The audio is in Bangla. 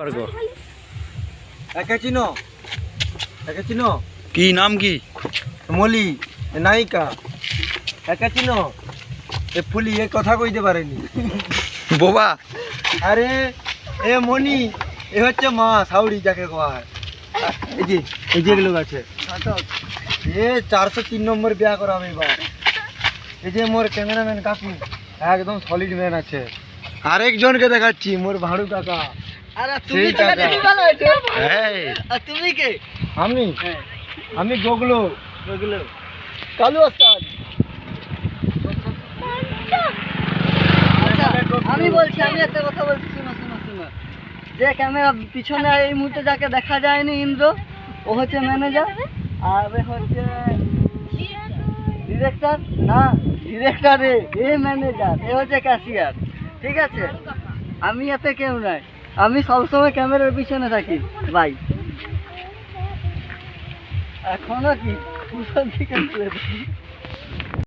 পারবো। একে চিনো? একে চিনো? কি নাম কি? মলি নায়িকা। একে চিনো? এ ফুলি এ কথা কইতে পারেনি। বোবা। আরে এ মনি, এ হচ্ছে মা সাউরি যাকে কওয়া হয়। এই যে লোক আছে এ 403 নম্বর বিয়া করাবে এবার। এই যে মোর ক্যামেরাম্যান কাকু একদম সলিড ম্যান আছে। আরেকজনকে দেখাচ্ছি মোর ভাড়ু কাকা। আরে তুমি সেই তো কাকা। দেখি ভালো হয়েছে। এই আর তুমি কে? আমি হ্যাঁ, আমি গোগলো ওগুলো কালু ওস্তাদ। আচ্ছা, আমি বলছি, আমি একটা কথা বলছি, শোনো শোনো শোনো। যে ক্যামেরা পিছনে এই মুহূর্তে যাকে দেখা যায়নি ইন্দ্র, ও হচ্ছে ম্যানেজার। আর এ হচ্ছে ডিরেক্টর। না, ডিরেক্টর এ ম্যানেজার, এ হচ্ছে ক্যাশিয়ার। ঠিক আছে, আমি এতে কেউ নাই, আমি সবসময় ক্যামেরার পিছনে থাকি ভাই। এখনো কি পুরোর দিকে তুলে দিই।